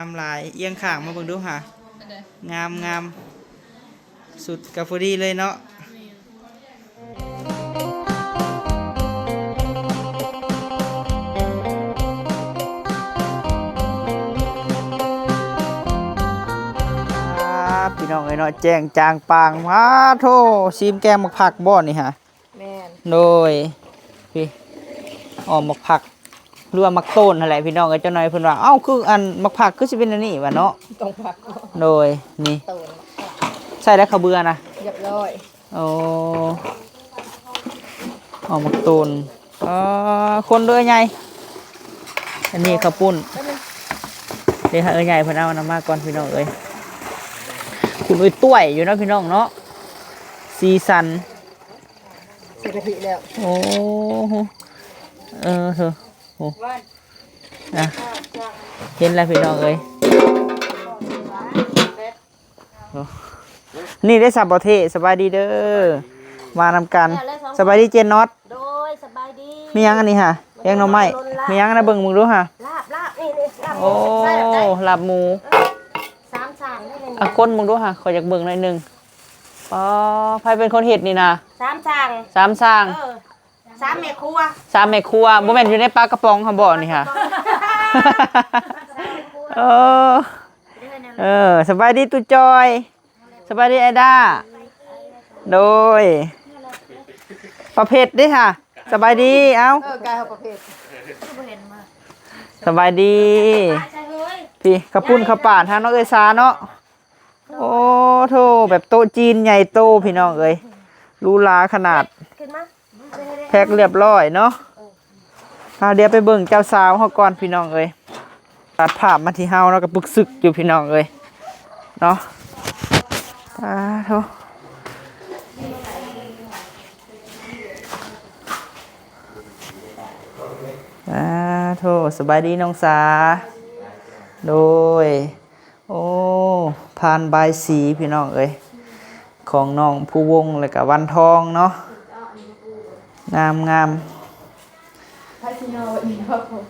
งามหลายเอียงข้างมาเบิ่งดูค่ะงามงามสุดกับพอดีเลยเนาะพี่น้องเอ้ยเนาะแจ้งจางปางว้าโธ่ซีมแกงหมกผักบ่นี่ฮะแม่นโดยพี่อ๋อหมกผักหรือว่ามักต้นอะไรพี่น้องเอ้ยเจ้าหน่อยเพิ่นว่าเอ้าคืออันหมกผักคือสิเป็นอันนี้วะเนาะต้องผักโดยนี่ตูนใส่แล้วข้าวเบื่อนะเรียบร้อยโอ้ออกมาตูนคนด้วยไงอันนี้ข้าวปุ้นเดี๋ยวใหญ่เพิ่นเอาน้ำมาก่อนพี่น้องเอ้ยคุณอุ้ยต้วยอยู่เนาะพี่น้องเนาะซีซันใส่กะทิแล้วโอ้โหเธอโอ้นะเห็นแล้วพี่น้องเอ้ยนี่ได้สับปะเทสบายดีเด้อมานำกันสบายดีเจนน็อตโดยสบายดีมียังอันนี้ฮะแกงหน่อไม้มียังนะเบิ่งมึงดูฮะลาบนี่ลาบโอ้ลาบหมูสามสั่งได้เลยอ่ะก้นมึงดูฮะขออยากเบิ่งหน่อยนึงอ๋อใครเป็นคนเฮ็ดนี่นะสามสั่งสามแม่ครัวบ่แม่นอยู่ในปลากระป๋องค่ะบ่นี่ค่ะสบายดีตุจอยสบายดีไอด้าโดยประเภทดิค่ะสบายดีเอ้ากายประเภทสบายดีพี่ข้าวปุ้นข้าวป่านทางน้องเอ๋ยซาเนาะโอ้โธ่แบบโต๊ะจีนใหญ่โตพี่น้องเอ๋ยรูลาขนาดแพ็คเรียบร้อยเนาะเดี๋ยวไปเบิ่งเจ้าสาวเฮาก่อนพี่น้องเอ๋ยตัดภาพมาที่เฮาเนาะก็ปึกซึกอยู่พี่น้องเอ๋ยเนาะโธ่โธ่สบายดีน้องสาโดยโอ้พานบายสีพี่น้องเอ้ยของน้องผู้วงเลยกับวันทองเนาะงามพายซีโนอีกครับผม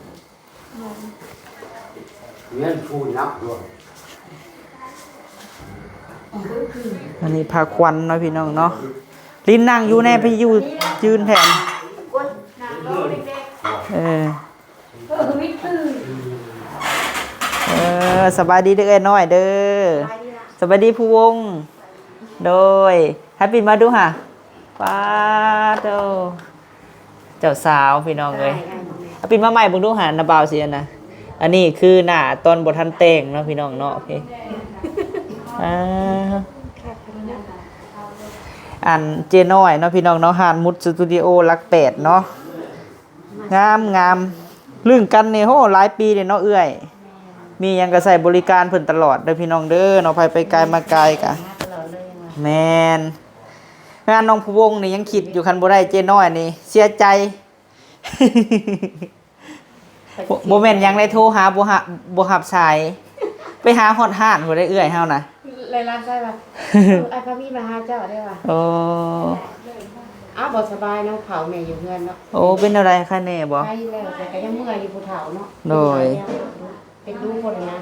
เงินฟูนับด้วยอันนี้พาควันเนาะพี่น้องเนาะลิ้นนั่งอยู่แน่ไปอยู่ยืนแทนสบายดีเด้อเอ้ยน้อยเด้อสบายดีผู้วงโดยให้ปิดมาดูค่ะป้าเจ้าสาวพี่น้องเลยปิดมาใหม่เบิ่งดูหานาบ่าวสินะอันนี้คือหน้าตอนบ่ทันแต่งเนาะพี่น้องเนาะโอเคอันเจน้อยเนาะพี่น้องเนาะหานมุดสตูดิโอรัก8เนาะงามเรื่องกันนี่โหหลายปีเลยเนาะเอื้อยมียังก็ใส่บริการเพิ่นตลอดเด้อพี่น้องเด้อเนาะไปไกลมาไกลกะแมนงานน้องผู้วงนี่ยังคิดอยู่คันบ่ได้เจน้อยนี่เสียใจบ่แม่นยังได้โทรหาบ่รับสายไปหาฮอดห้านบ่ได้เอื้อยเฮานะเลยร้านใช่ป่ะไอ้พามีมาหาเจ้าได้ป่ะโอ้อ้าวบ่สบายน้องเผาแม่อยู่เฮือนเนาะโอ้เป็นอะไรคะแน่บ่ใช่แล้วแต่ก็ยังเมื่อยอยู่ผู้เฒ่าเนาะโดยเป็นลูกคนนะ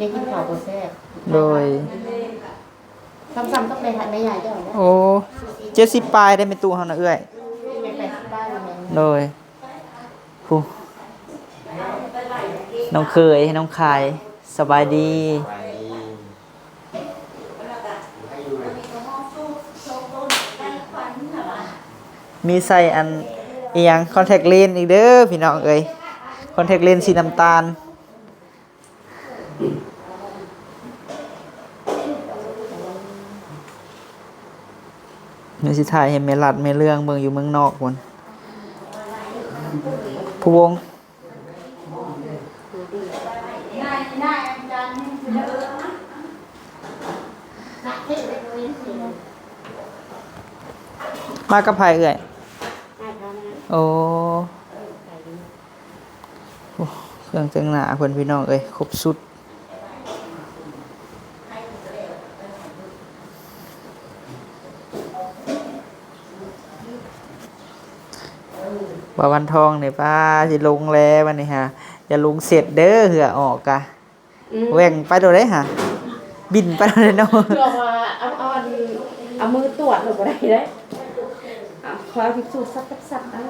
ยังกินข้าวบ่แซ่บโดยซ้ำๆต้องไปทานแม่ใหญ่เจ้าเนาะโอ้70ปลายได้แม่ตู้เฮานะเอื้อยโดยผู้น้องเคยน้องคายสบายดีมีใส่อันอีหยังคอนแทคเลนส์อีกเด้อพี่น้องเอ้ยคอนแทคเลนส์สีน้ำตาลนี่สิถ่ายให้แม่ลัดแม่เรื่องเบิ่งอยู่เมืองนอกพุ่นผู้วงมากับไผเอ่ยโอ้เครื่องแต่งหน้าเพิ่นพี่น้องเอ้ยครบสุดบ่าววันทองนี่ป้าสิลงแล้ววันนี้ฮะอย่าลงเสร็จเด้อเหือออกกะ แหว่งไปโดนได้หะบินไปโดนได้เนาะ เพื่อว่าเอามือตรวจหรืออะไรได้ขอพิสูจน์ซับเอา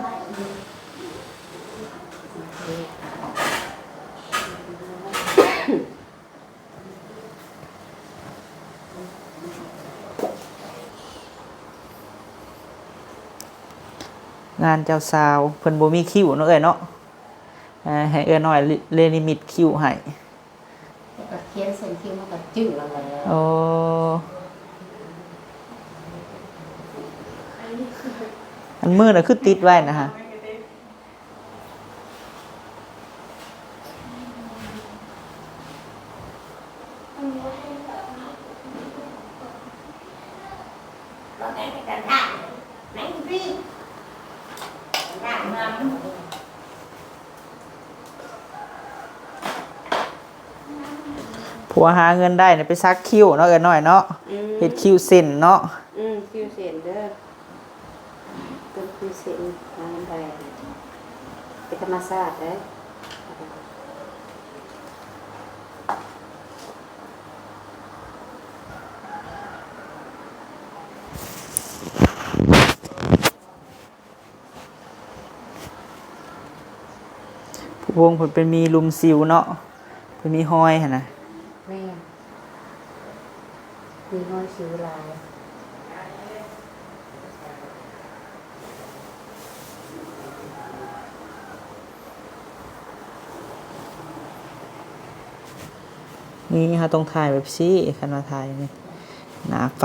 งานเจ้าสาวเพิ่นบ่มีคิวเนาะเอ้ยเนาะให้เอ้ยน้อยเลลิมิตคิวให้ แล้วก็เขียนเส้นคิ้วมันก็จืดแล้วแล้ว โอ้อันมือน่ะคือติดไว้นะฮะผัวหาเงินได้เนี่ยไปซักคิวเนาะเอ้ยน้อยเนาะเฮ็ดคิวเส้นเนาะ คิวเส้นเด้อเป็นคิวเส้นงานไปเป็นธรรมชาติเด้อ วงเพิ่นเป็นมีลุมซิวเนาะเพิ่นมีห้อยหั่นน่ะ แม่มีน้อยสิวลาย นี่ฮะต้องถ่ายแบบซี่คันว่าถ่ายนี่หน้าไฟ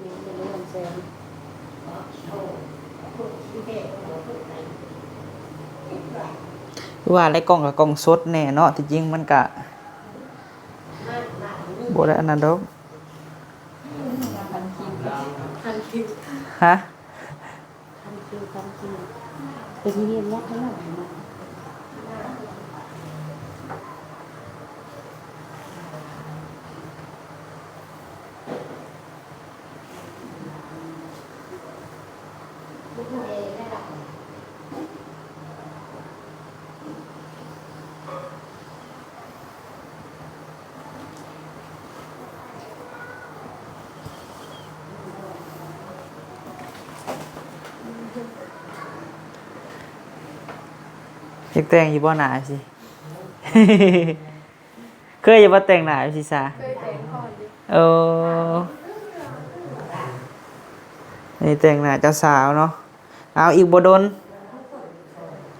มีเป็นเรื่องแซม ว่าไรกล้องกับกล้องสดแน่เนาะที่จริงมันก็บ่ได้อันนั้นดอก คันคิว ฮะ คันคิวเป็นเรียนยากขนาดไหนอยากแต่งอยู่บ่หน้าสิ เคยอยู่บ่แต่งหน้าสิซาเคยแต่งก่อนดินี่แต่งหน้าเจ้าสาวเนาะเอาอีกบ่โดน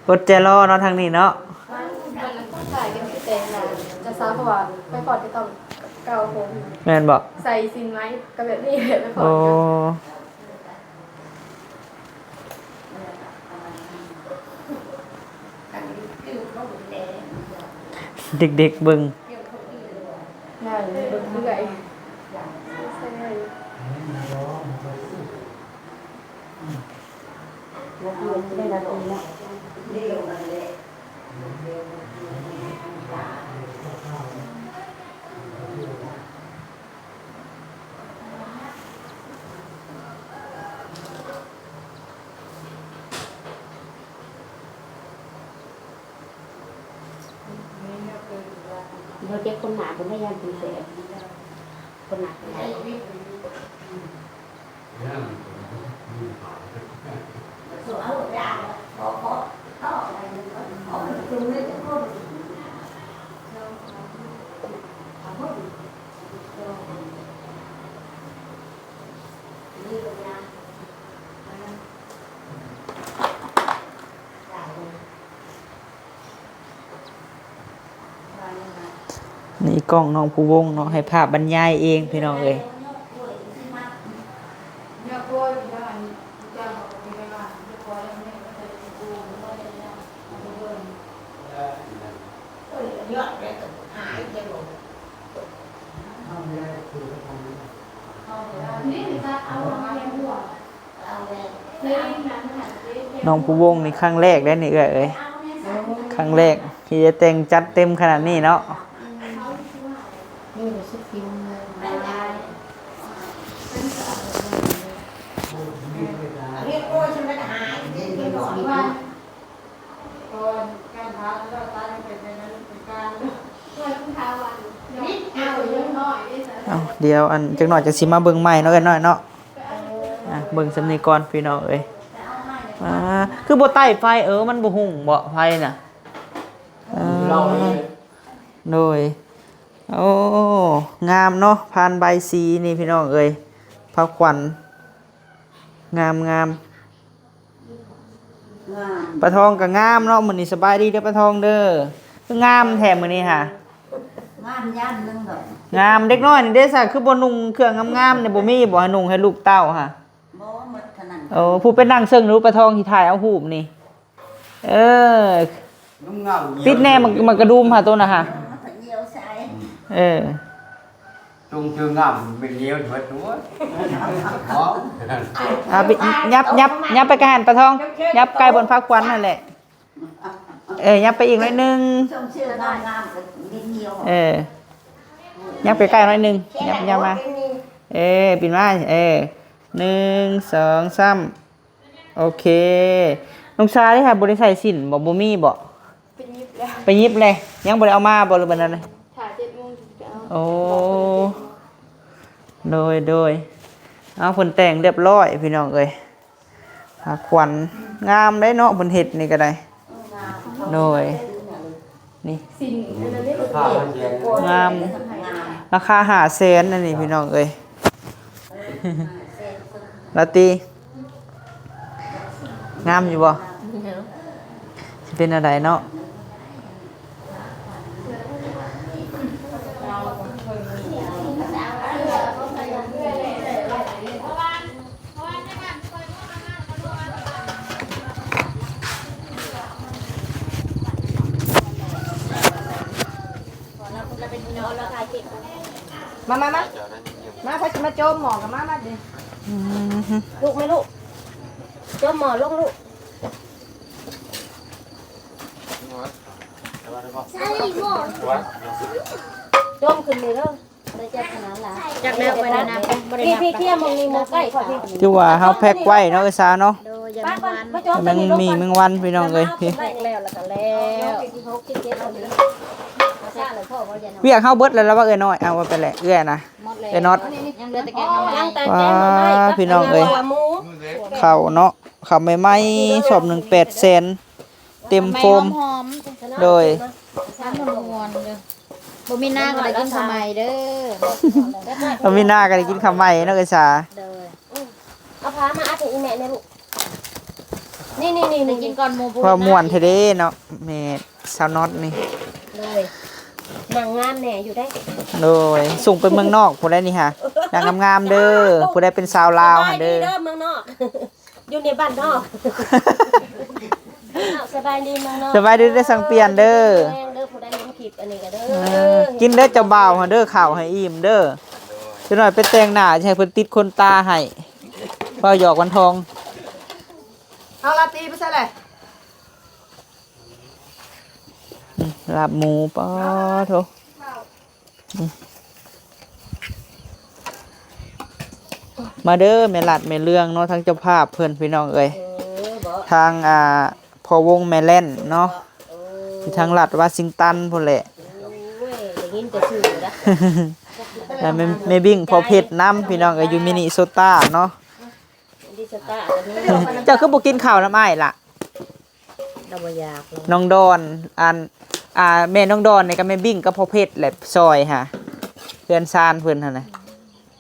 อดใจรอเนาะทางนี้เนาะ มันต้องใส่กันที่เต็มนะจะซ้ำเพราะว่าไปก่อนจะต้องเกาผม แม่นบ่ ใส่ซินไว้กับแบบนี้ไปก่อน โอ้ เด็กๆเบิ่ง นั่นเบิ่งเมื่อยใส่ นักเรียนได้นาทีละ เราเจ็บคนหนาคนได้ยังเป็นเสียคนหนาคนไหน นี่กล้องน้องผู้วงเนาะให้ภาพบรรยายเองพี่น้องเอ้ย น้องผู้วงนี่ครั้งแรกได้นี่เอ้ยครั้งแรกที่จะแต่งจัดเต็มขนาดนี้เนาะ นี่เราชุดฟิล์มเลยได้ เรียกโอ้ยฉันไม่ได้หายเรียกหน่อยว่าก่อนการพาแล้วตายเป็นในนั้นเป็นการ เอาเดี๋ยวอันจักหน่อยจะสิมาเบิ่งใหม่เนาะเอ้ยน้อยเนาะเบิ่งสำนีก่อนพี่น้องเอ้ยคือบ่ใต้ไฟมันบ่หุ่งบ่ไฟน่ะโดยโอ้งามเนาะพานใบสีนี่พี่น้องเอ้ยพระขวัญงามปลาทองก็งามเนาะมื้อนี้สบายดีเด้อปลาทองเด้อคืองามแท้มื้อนี้ค่ะ งามย่านนึงดอก งามเด็กน้อยนี่เด้ซะคือบ่นุ่งเครื่องงามๆเนี่ยบ่มีบ่ให้นุ่งให้ลูกเต้าค่ะ บ่หมดเท่านั้น โอ้ผู้เป็นนางเซิงหรือปลาทองที่ถ่ายเอารูปนี่น้ำเงา ติดแน่มันกระดุมค่ะตัวน่ะค่ะ มันเหี่ยวใส่ ตรงเชิงงามเป็นเลี้ยวหัวตัวอ๋อ ไปยับไปกระหันปลาทองยับใกล้บนฟ้าควันนั่นแหละยับไปอีกหน่อยนึง ช่วงชื่องามๆก็ดินเหี่ยว ยับไปใกล้หน่อยนึงยับมาปิดมา1 2 3โอเคน้องชาได้ค่ะบ่ได้ใส่สินบ่มีบ่ เป็นยิบแล้ว ไปยิบเลยยังบ่ได้เอามาบ่หรือบ่นั่นเลย ถ่าย7 โมงถึงจะเอา โอ้โดยเอาเพิ่นแต่งเรียบร้อยพี่น้องเอ้ยขวัญงามได้เนาะเพิ่นเฮ็ดนี่ก็ได้โดยนี่ สิ่งนั้นนี่ ผ้ามันแยง งามราคา500,000นั่นนี่พี่น้องเอ้ยลาตีงามอยู่บ่สิเป็นอะไรเนาะมาพอจะมาโจมหมอกับมาดิ ลูกไหมลูกโจมหมอลงลูก โจมขึ้นเลยเด้อได้จัดขนาดละจักแนวไปนะพี่เคี่ยมองนี่มองใกล้ขอพี่ ที่ว่าเฮาแพ็คไว้เนาะไอ้ซาเนาะ ป้ามาโจม มันมีแมงวันพี่น้องเอ้ยพี่ แล้วก็แล้ว เวียกเฮาเบิดแล้วว่าเอ้ยน้อยเอาไปแหละเอื้อนะเอ้ยน็อต ยังเหลือแต่แกงมายังแต่ ว้า แกงมาไม่ พี่น้องเอ้ยข้าวเนาะข้าวใหม่ๆชอบ1,800,000เต็มโฟมโดย ทำมันมวนเด้อบ่มีหน้าก็ได้กินทำไมเด้อ บ่มีหน้าก็ได้กินข้าวใหม่เนาะไอ้ซา เด้อเอาพามาอัดให้อีแม่เนี่ยลูกนี่กินก่อนหมู่ เพราะม่วนแท้เด้เนาะแม่สาวน็อตนี่ เลยนางงามแหน่อยู่ได้ โดยส่งไปเมืองนอกผู้ใดนี่ค่ะนางงามๆเด้อผู้ใดเป็นสาวลาวหั่นเด้อ เมืองนอก อยู่ในบ้านนอกสบายดีเมืองนอก สบายดีได้สั่งเปลี่ยนเด้อ แม่งเด้อผู้ใดเห็นคลิปอันนี้ก็เด้ กินเด้อเจ้าบ่าวหั่นเด้อข้าวให้อิ่มเด้อจักหน่อยไปแต่งหน้าสิให้เพิ่นติดขนตาให้เฝ้าหยอกวันทอง เอาลาตีไปซะเลย ลาบหมูปอโถมาเด้อแม่ลัดแม่เรื่องเนาะทั้งเจ้าภาพเพิ่นพี่น้องเอ้ยทางพอวงแม่เล่นเนาะที่ทางรัฐวอชิงตันพุ่นแหละ อย่างนี้จะชื่อนะ แล้วแม่บิ่งพอเพชรน้ำพี่น้องเอ้ยอยู่มินิโซต้าเนาะ ดิสตาอันนี้ เจ้าคือบ่กินข้าวน้ำอ้ายล่ะ เราบ่อยาก น้องดอนแม่น้องดอนนี่ก็แม่บิ่งกับพ่อเพชรแหละซอยค่ะเพื่อนซานเพิ่นหั่นน่ะ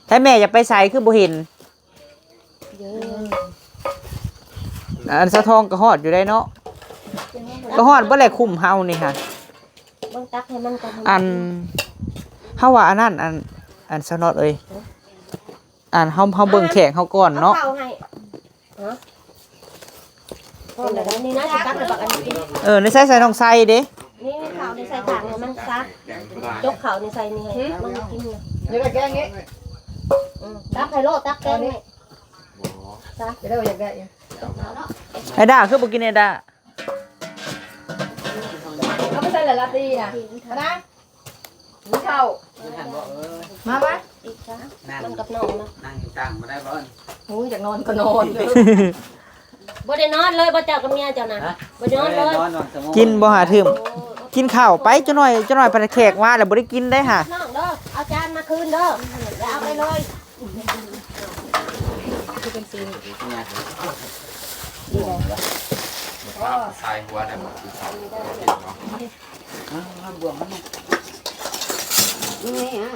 ถ้าแม่อยากไปไสคือบ่เห็นอันสะทองก็ฮอดอยู่ได้เนาะก็ฮอดบ่แลคุ้มเฮานี่ค่ะ เบิ่งตักให้มันก่อน อันเฮาว่าอันนั้นอันสนอดเอ้ยอันเฮาเบิ่งแขกเฮาก่อนเนาะ ข้าวให้ฮะก่อนเดี๋ยวนี้นะสิตักให้บักอันนี้ ในใส่น้องใส่เด้ นี่ข้าวในใส่ถังให้มันซักยกข้าวในใส่นี่ให้มันกินเนี่ย เดี๋ยวแกงนี้ ตักให้โลตักแกงนี่ เดี๋ยวอยากได้ ไอ้ด้าคือบ่กินไอ้ด้า เอาไปใส่เลยลาตีนะมานะมีข้าวมาไหม อีกซะมันกับน้องนะ นั่งตั้งมาได้บ่อน หูอยากนอนก็นอน บ่ได้นอนเลยบ่เจ้ากับเมียเจ้านะบ่ได้นอนเลย กินบ่หาถึม โอ้ กินข้าวไปจะหน่อยไปแขกมาแล้วบ่ได้กินได้ห่ะ น้องเด้อเอาจานมาคืนเด้ออย่าเอาไปเลย ใส่หัวได้หมด นี่ฮะ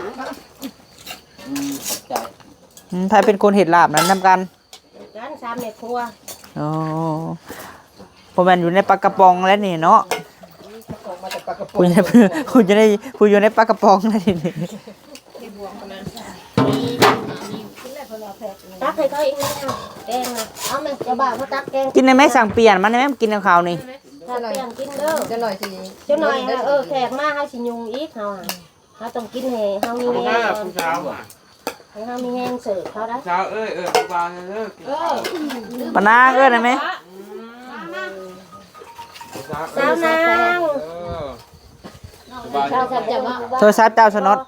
ไผเป็นคนเฮ็ดลาบนั้นนำกัน จาน3เม็ดครัว อ๋อบ่แม่นอยู่ในปลากระป๋องแล้วนี่เนาะผู้อยู่ในปลากระป๋องแล้วนี่ ตักให้เขาอีกนิดนึงแกงนะเอาไหมเจ้าบ่าวมาตักแกง กินได้ไหมสั่งเปลี่ยนมันได้ไหมกินกับข้าวนี่ ถ้าเปลี่ยนกินเด้อ จะหน่อยสิ เจ้าหน่อยแขกมาเฮาสิยุงอีกเฮาเขาต้องกินให้เฮามีแรง ผู้สาวอ่ะ ให้เฮามีแรงเสิร์ฟเขาได้ สาวผู้บ่าวเลิก ปะนางได้ไหม สาวนาง ชาวสับจะว่า โทรศัพท์เจ้าสนด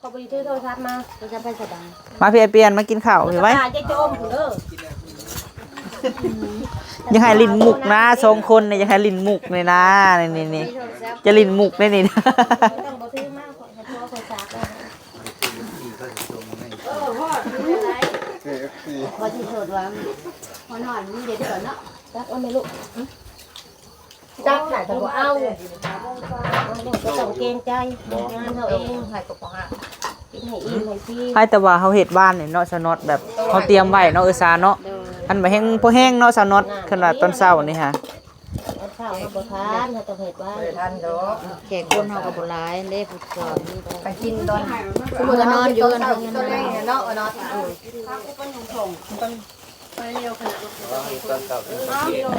เขาไปถือโทรศัพท์มาโทรศัพท์ไปสดา มาพี่ไอเปลี่ยนมากินข้าวเห็นไหม จะโจมเด้อ ยังให้ลิ้นหมุกนะ2คนเนี่ยยังให้ลิ้นหมุกเลยนะนี่จะลิ้นหมุกได้นี่ ต้องบ่ถือมากขอโทรศัพท์พอที่โทษว่าพอนอนมีเด็กก่อนเนาะตักเอาไหมลูกตักถ่ายแต่บ่เอาก็ต้องเกรงใจงานเขาเอง หายกระป๋องอ่ะ กินให้อิ่มให้ฟรี ให้แต่ว่าเขาเฮ็ดบ้านนี่เนาะสนดแบบเขาเตรียมไว้เนาะซาเนาะอันบ่แห้งบ่แห้งเนาะสนดขนาดตอนเช้านี่ค่ะ เอาข้าวมาบ่ทานเขาต้องเฮ็ดไว้ ทันเด้อ แขกคนเฮาก็บ่หลายเด้ผู้สอนนี่ ไปกินตอนสมมุตินอนอยู่กันตอนแรกเนาะนอน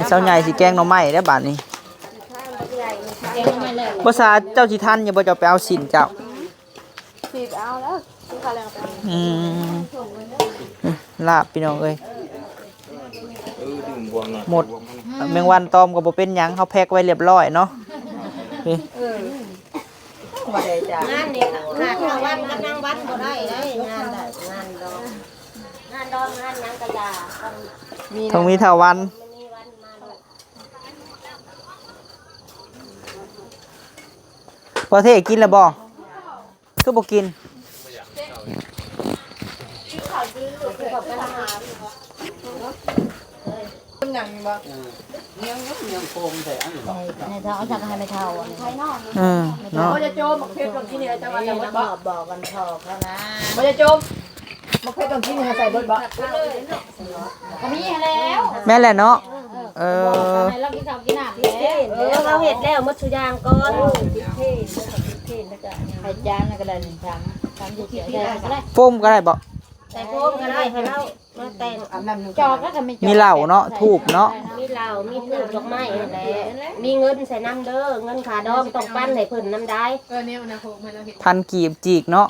เช้าใหญ่สิแกงหน่อไม้ได้อบาดนี้ แกงไม่แล้ว บ่ซาเจ้าสิทันอย่าบ่เจ้าไปเอาสินเจ้า สีเอาแล้วสีขาวแรงไป อืมลาบพี่น้องเอ้ยหมดแมงวันตอมก็บ่เป็นหยังเขาแพ็คไว้เรียบร้อยเนาะนี่ ว่าได้จ้ะ งานนี่ขาดทางวัดกับนางวัดบ่ได้เด้งานได้งานดองงานหยังก็อย่าต้อง ต้องมีเท่าวัน มีวันมาเลย พอเทกินแล้วบ่คือบ่กิน ขอบคุณค่ะ เป็นหยังบ่ ในเท้าเอาจักให้ไม่เท่าอันนี้ เนาะ บ่จะโจมบักเพชรก่อนที่นี่จะว่าจะบ่ บอกกันพอเขานะ บ่จะโจมบักเพชรก่อนที่นี่ใส่เบิดบ่ ก็มีแล้ว แม่นแหละเนาะเออ ให้เรากินข้าวกินน้ำแล้วเราเฮ็ดแล้วมัดสุยางก่อนไข่จานก็ได้ทำอยู่เฉยๆก็ได้ โฟมก็ได้บ่ ใส่โฟมก็ได้ให้เรามาแต่ง จอกแล้วก็ไม่ มีเหล้าเนาะทูบเนาะ มีเหล้ามีพืชดอกไม้นั่นแหละมีเงินใส่น้ำเด้อเงินขาดองต้องปั้นให้เพิ่นน้ำได้ เนี่ยมันโคมันเราเห็น พันกีบจีกเนาะ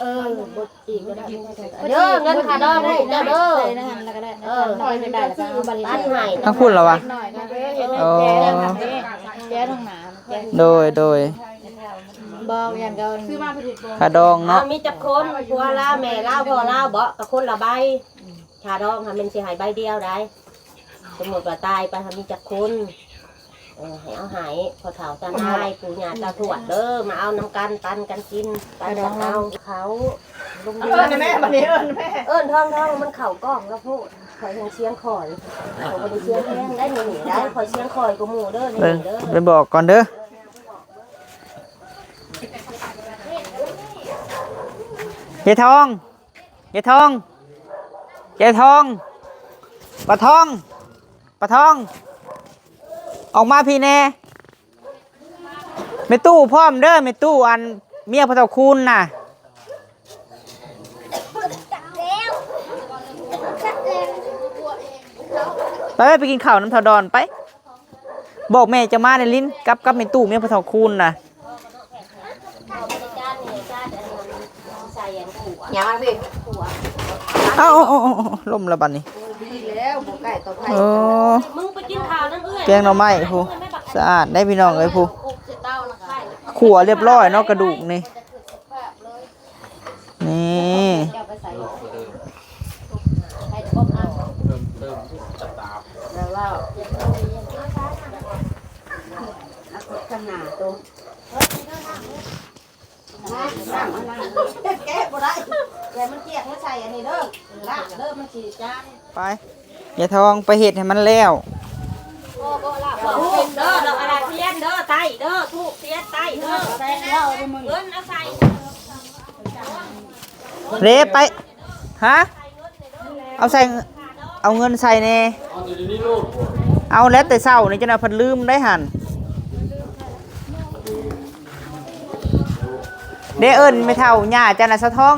บดอีกก็ได้เด้อเงินขาดองลูกเด้อปั้นให้ ทั้งพูดแล้ววะ หน่อยนะ โอ้ แก้ทางหนา โดย บอกอย่างเดียว ซื้อมาผลิตโบ ขาดองเนาะ มีจักคนผัวลาแม่ลาพ่อลาบ่กับคนละใบขาดองค่ะมันสิหายใบเดียวได้สมมติว่าตายไปทำมีจักคนให้เอาหายพอเฒ่าตานายปู่ย่าตาทวดเด้อมาเอาน้ำกันปันกันกินปันกันเอาเขาลุงเดื แม่บัดนี้แม่ ท้องมันเข่ากล้องแล้วพูดคอยเสียงคอยเขาไปเสียงแห้งได้หนีได้คอยเสียงคอยกูหมู่เด้อ เบิ่ง เด้อ ไปบอกก่อนเด้อยายทองยายทองยายทองปลาทองปลาทอง ออกมาพี่แน่ไม่ตู้พร้อมเด้อไม่ตู้อันเมียพระเจ้าคุณน่ะไปกินข้าวน้ำทอดอนไป บอกแม่จะมาในลิ้นกับไม่ตู้เมียพระเจ้าคุณน่ะ ยังพี่ เอ้าล่มแล้วบัดนี้ แล้วบ่ไก่ตกไข่ โอ้ มึงไปกินข้าวนั่นเอ้ย แกงหน่อไม้ผู้สะอาดได้พี่น้องเลยผู้ขั่วเรียบร้อยเนาะกระดูกนี่นี่ แล้ว ขนาดตัว น้ำอะไรแก้บ่ได้แต่มันเกียกมาใส่อันนี้เด้อลากเด้อมันสิจาน ไปอย่าทองไปเฮ็ดให้มันแล้ว ทูบเด้อดอกอะไรเทียนเด้อไตเด้อทูบเทียนไตเด้อใส่แล้วเงินเอาใส่ เรไปฮะเอาใส่เอาเงินใส่แน่เอาแล้วแต่เช้านี่จังได๋เพิ่นลืมได้หั่นเด้เอิ้นไม่เท่าย่าจันน่ะสะท้อง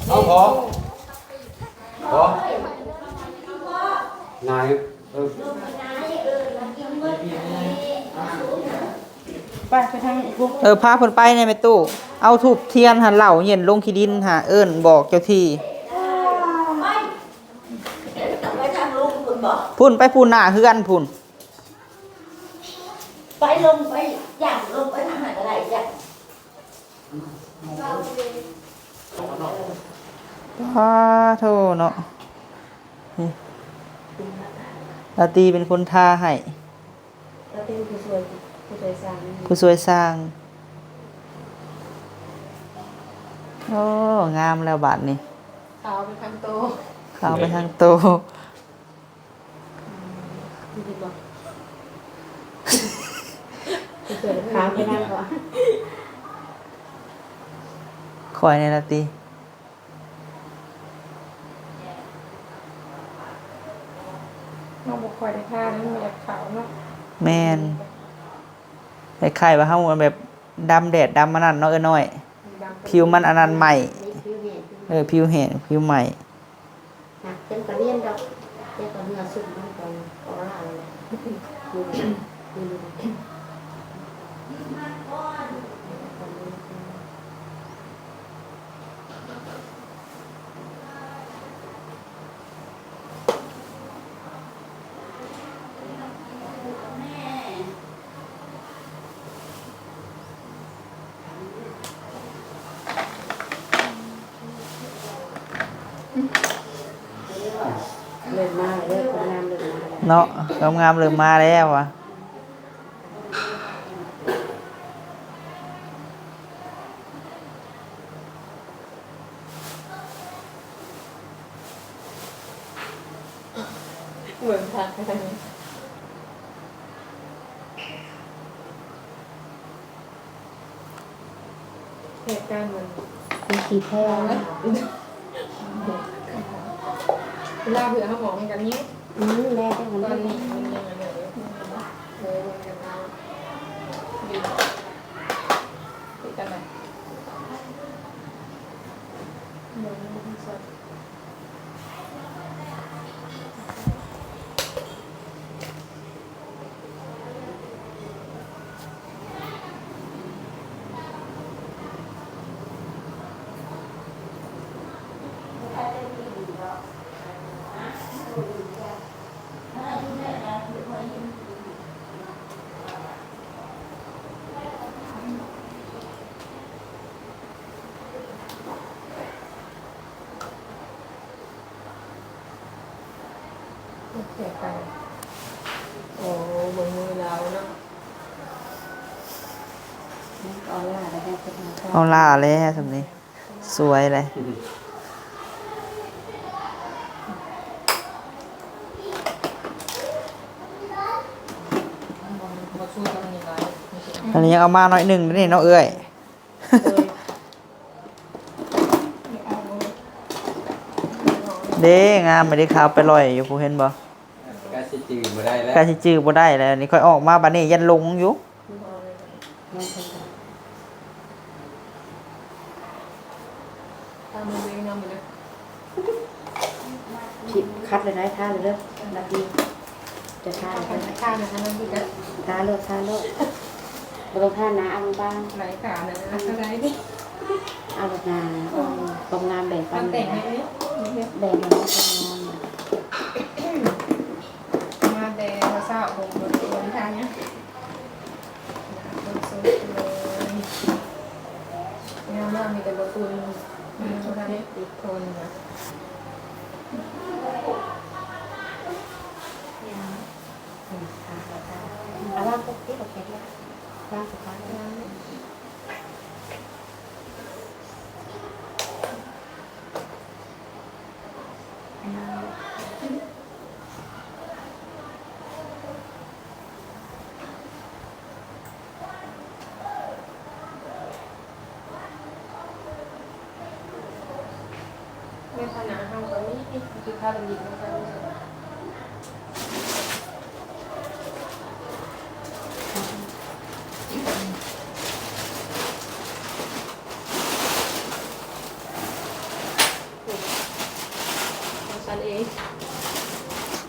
เอาขอนายพาเพิ่นไปในแม่ตู้เอาทูบเทียนหันเหล่าเย็นลงขี้ดินหาเอิ้นบอกเจ้าที่พุ่นไปพุ่นหน้าเฮือนพุ่น ไปลงไปอย่างลงไปทางไหนก็ได้จ้ะ ว้าโธ่เนาะนี่ลาตีเป็นคนทาให้ แล้วเป็นผู้ช่วยสร้าง ผู้ช่วยสร้างโอ้งามแล้วบาดนี้ ขาวเป็นทางโต เข้าไปทางโต ขาไปนั่งก่อน คอยในลาตี น้องบอกคอยได้ท่านั้นมันแบบขาวเนาะ แม่นคล้ายๆว่าเฮาแบบดำแดดดำมันนั่นเนาะน้อยผิวมันอันนั้นใหม่ผิวแห้งผิวใหม่ เป็นกระเรียนดอกเป็นกระเนื้อสุกมันก่อนออร่าเลยเริ่มมาเริ่มงามเริ่มมา เนาะงามๆเริ่มมาแล้วอ่ะ เหมือนทางไปทางนี้เหตุการณ์เหมือน มีขีดแท้ เวลาเผื่อเขาบอกกันนี้ แม่ได้มัน ตอน ได้ นี้มันยังไงเลยวนกันมาอยู่ติดกันไหนเหมือนมันสด เสียไปโอ้บนมือเราเนาะ ออร่าได้เป็น เอาล่าแล้วสำนี้สวยเลย มาสู้กันยังไง อันนี้ยังเอามาหน่อยหนึ่งนี่เนาะเอ้ยเด้งามไม่ได้ขาวไปลอยอยู่ผู้เห็นบ่ ก็สิจืดบ่ได้แล้ว กาสิจื้อบ่ได้แล้วนี่ค่อยออกมาบัดนี้ยันลงอยู่ ตามมือเองนำไปเลย ผิดคัดเลยได้ท่าเลยเด้อนาทีจะท่า ข้าวข้าวนะคะนั่นคือกัน ท่าโลดบริท่าน้าเอาบ้าง ไหลขานะอะไรนี่ เอาแบบนาตรงงามแบ่งปัน ทำแต่งให้นี่ แบ่งกันตรงงาม มาแต่มาสาวบนทางเนี้ยบนสุดเลยงามมากมีแต่บนตุนมีคนนี้ติดทนนะ ที่เราเก็บแล้วล้างสุดท้ายล้าง ในฐานะเฮาก็มีคือค่าเป็นหญิงนะคะฉันเอง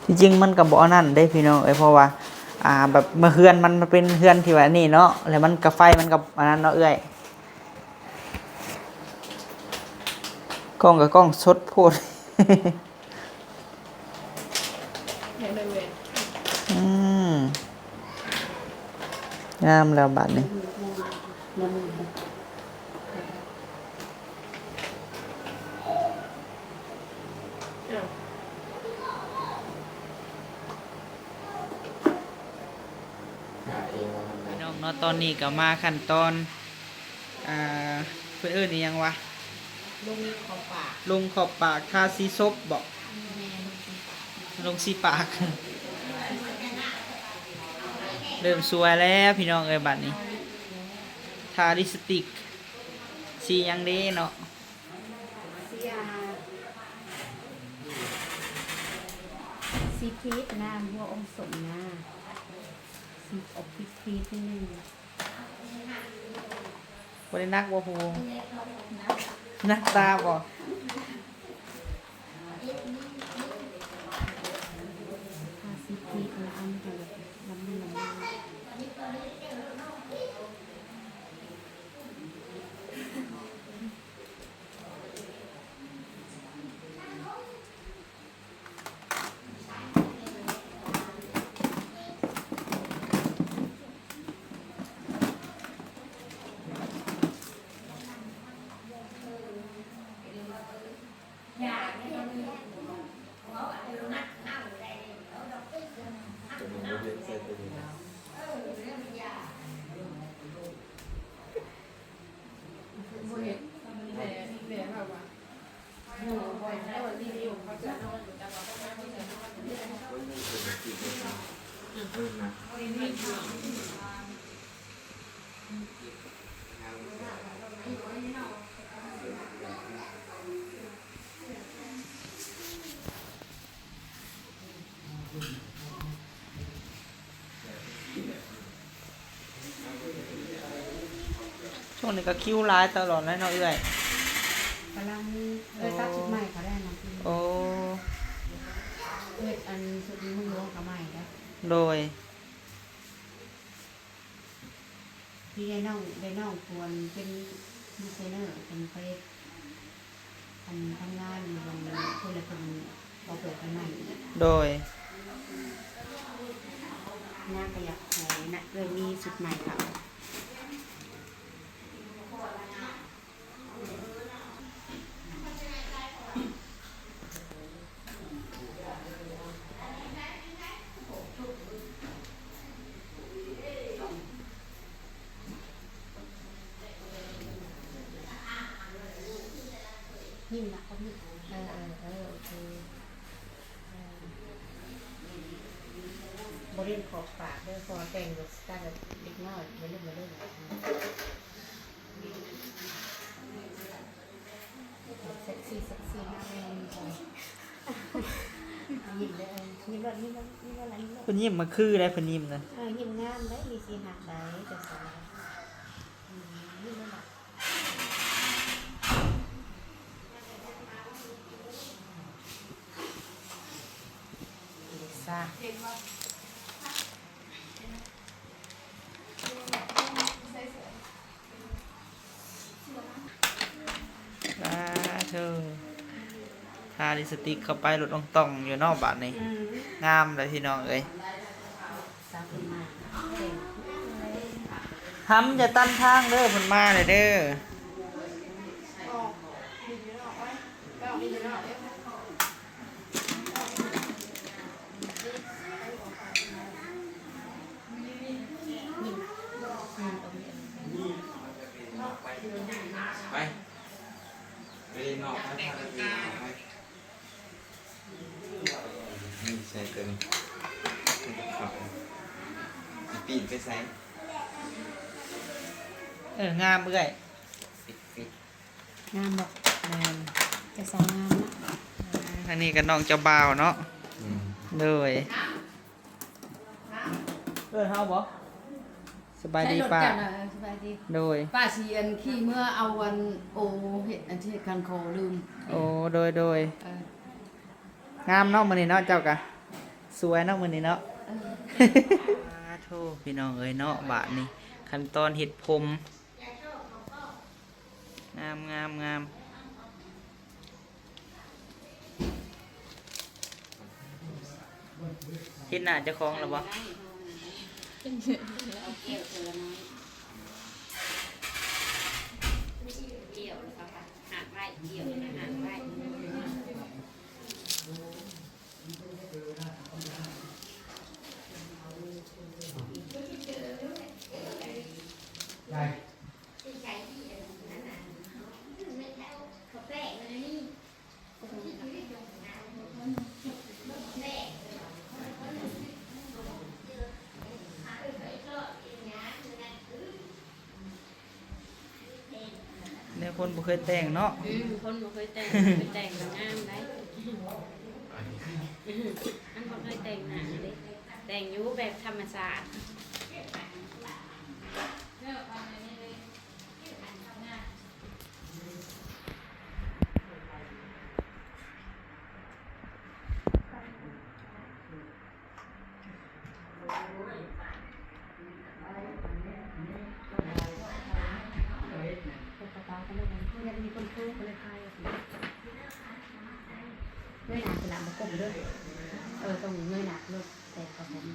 ที่จริงมันก็บ่อันนั้นได้พี่น้องเพราะว่าแบบเมื่อเฮือนมันเป็นเฮือนที่ว่านี่เนาะแล้วมันกับไฟมันกับอันนั้นเนาะกล้องกับกล้องสดโพด เห็นเลยเว้ย อืมงามแล้วบัดนี้ อ้าว พี่น้องเนาะตอนนี้ก็มาขั้นตอนเพิ่นเอิ้นอีหยังวะ ลุงขอฝาก ลงขอบปากทาสีซบบ่ลงสีปาก เริ่มสวยแล้วพี่น้องบัดนี้ทาลิปสติกสีหยังเด้เนาะ เสียซีพีชนะหัวองค์สมนะซีอบพีพีชนิดนึง บ่ได้นักบ่พูนักตาบ่ ทาซีพีชนะอันเดียวน้ำมัน บ่เห็นแต่แบบว่าอยู่บ่อยได้วันที่อยู่เขาจะนอนอยู่แต่ว่าก็ไม่เข้าใจว่า ช่วงนี้ก็คิ้วร้ายตลอดเลยเนาะกำลังตัดชุดใหม่เขาได้นะพี่ โอ้ อันชุดนี้มึงร้องเขาใหม่แล้ว โดย พี่ได้น้องควรเป็นดีไซเนอร์เป็นเพลทำงานอยู่วันคนละคนเราเปิดกันใหม่ โดย น่าประหยัดแหนนะเลยมีชุดใหม่เขา นิ่มนะเขานิ่มโอเคบริเวณขอบปากด้วยพอแต่งแบบสไตล์แบบเล็กน้อยมาเล่นเซ็กซี่มากเลยยิ้มเลยยิ้มแบบยิ้มอะไรยิ้ม เพิ่นยิ้มมาคือได้เพิ่นยิ้มนะ ยิ้มงามได้มีสีหักได้จะสวยยิ้มแบบ ซ่าเธอทาลิปสติกเข้าไปหลุดต่องๆอยู่นอกบาทนี่งามเลยพี่น้องทำจะตั้นทางเด้อเพิ่นมาเลยเด้อ ปีนไปใส่ งามเอ้ย ปิด งามบอก แม่น จะสาวงามนะ อันนี้ก็น้องเจ้าบ่าวเนาะ อืม เลยเฮาบ่สบายดีป้า ใช้รถกันน่ะสบายดี โดย ป้าสิอันขี้เมื่อเอาวันโอเฮ็ดอันที่เฮ็ดคันคอลืม โอ้โดย เออง ามเนาะมื้อนี้เนาะเจ้ากะสวยเนาะมื้อนี้เนาะ โธ่พี่น้องเอ้ยเนาะบาดนี้ขั้นตอนเฮ็ดผมงามเฮ็ดหน้าเจ้าของแล้วบ่ เอาแก้วเธอละน้อยเกี่ยวแล้วก็หักไว้เกี่ยวแล้วหักไว้ เนี่ยคนบ่เคยแต่งเนาะ คนบ่เคยแต่งเคยแต่งก็งามได้อันบ่เคยแต่งหน้าเด้แต่งอยู่แบบธรรมชาติ ยังมีคนพูดคนเลยใครเงยหนาขนาดมันกลมด้วยตรงเงยหนาลูกแต่กับผม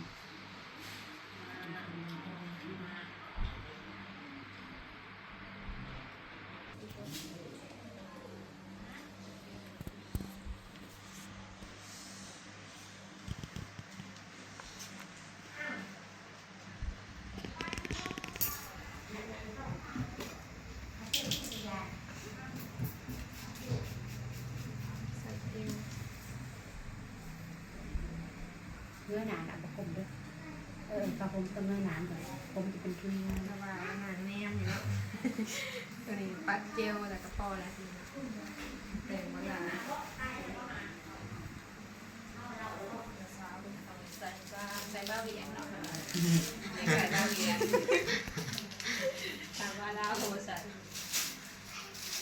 เงยหนามันกลมด้วยกับผมต้องเงยหนาก่อนผมจะเป็นทุนงาน ถ้าว่าอาหารแนมอยู่เนาะตัวนี้ปัดเจลแล้วก็พอแล้วทีนี้แต่งมาแล้วใส่บ้าเวียนเนาะใส่บ้าเวียนถามว่าแล้วโหใส่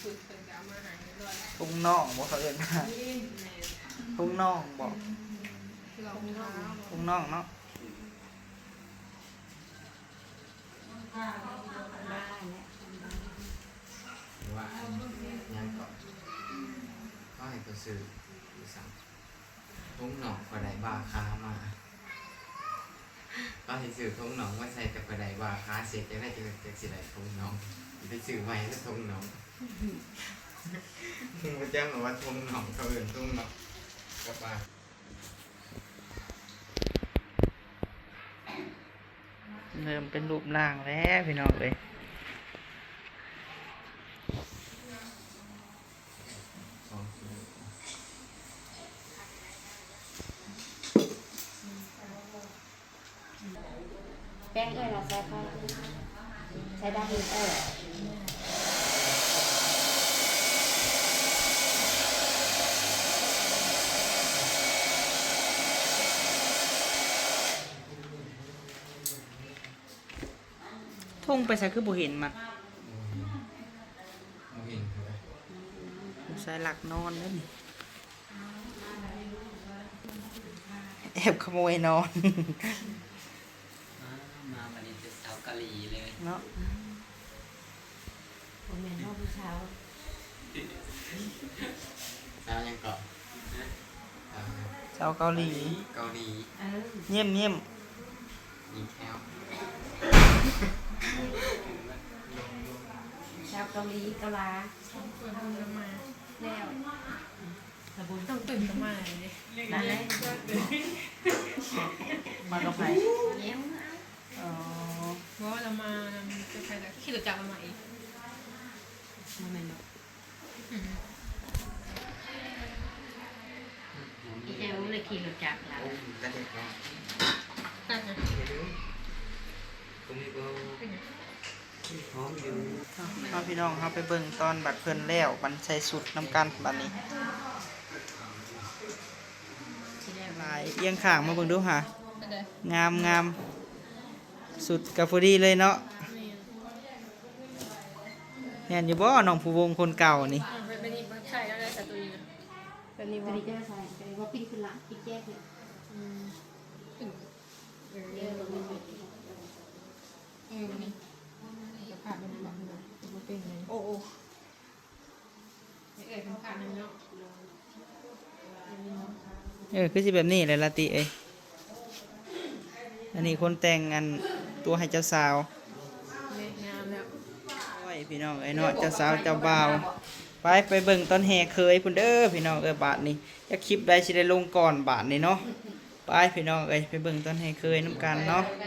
ฝึกเป็นกามาหายด้วย ทุ่งน่องบ่เขาเอิ้นว่า นี่แม่ ทุ่งน่องบ่ คือเราเท้า ทุ่งน่องเนาะ บ้านเนี่ย ว่ายังก่อนก็ให้ตัวซื้อหรือสั่งทุ่งหนองกระไดบาค้ามาก็ให้ซื้อทุ่งหนองว่าใส่แต่กระไดบาค้าเสร็จจะได้จะสิได้ทุ่งหนองไปซื้อไว้แล้วทุ่งหนองมึงไปแจ้งว่าทุ่งหนองเขาเอื่นทุ่งหนองก็บา เริ่มเป็นรูปร่างแล้วพี่น้องเอ้ย แป้งเราใส่ผ้าใช้ได้ฮิตทุ่งไปใส่คือบ่เห็นมัน โมเห็นคือ ใส่หลักนอนแล้วนี่แอบขโมยนอน มาวันนี้จะสาวกะหรี่เลย เนาะ ผมแม่นว่าผู้ชาย สาวยังเกาะ ชาวเกาหลี เกาหลี เยี่ยม ยิงแคล ชาวเกาหลีเกาลา ต้องตื่นมาแล้วต้องตื่นมาเลย นั่นแหละ มากับใคร เนี้ย อ๋อ เพราะว่าเรามาจะใครจะขี่รถจักรมาใหม่อีก มันไม่เนาะอีแอลเลยขี่รถจักรแล้ว โอ้กระเด็กเนาะ นั่นนะ เดี๋ยวดู ตรงนี้ก็หอมอยู่ เอาพี่น้องเขาไปเบิ่งตอนบัดเพิ่นแล้วมันใส่สุดน้ำกันบัดนี้ลายเอียงข้างมาเบิ่งดูค่ะงามงามสุดกาฟดีเลยเนาะแม่นอยู่บ่น้องผู้วงคนเก่านี่ เป็นนี่ใช่แล้วได้แต่ตัวนี้เป็นนี่ กระดิ่งจะใส่กระดิ่งว่าปิ้งขึ้นหลังปิ้งแจ๊กเลยเยอะเลย วันนี้จะผ่านเป็นแบบนี้จะเป็นไง โอ้โอ้ ไม่เอ่ยคำขาดนึงเนาะ คือสิแบบนี้แหละละติเอ้ยอันนี้คนแต่งอันตัวให้เจ้าสาว เนี่ยงามแล้ว โอ้ยพี่น้องเอ้ยเนาะเจ้าสาวเจ้าบ่าวไปเบิ่งตอนแห่เคยพุ่นเด้อพี่น้องเอ้ยบาทนี้จะคลิปใดสิได้ลงก่อนบาทนี้เนาะไปพี่น้องเอ้ยไปเบิ่งตอนแห่เคยน้ำกันเนาะ ไป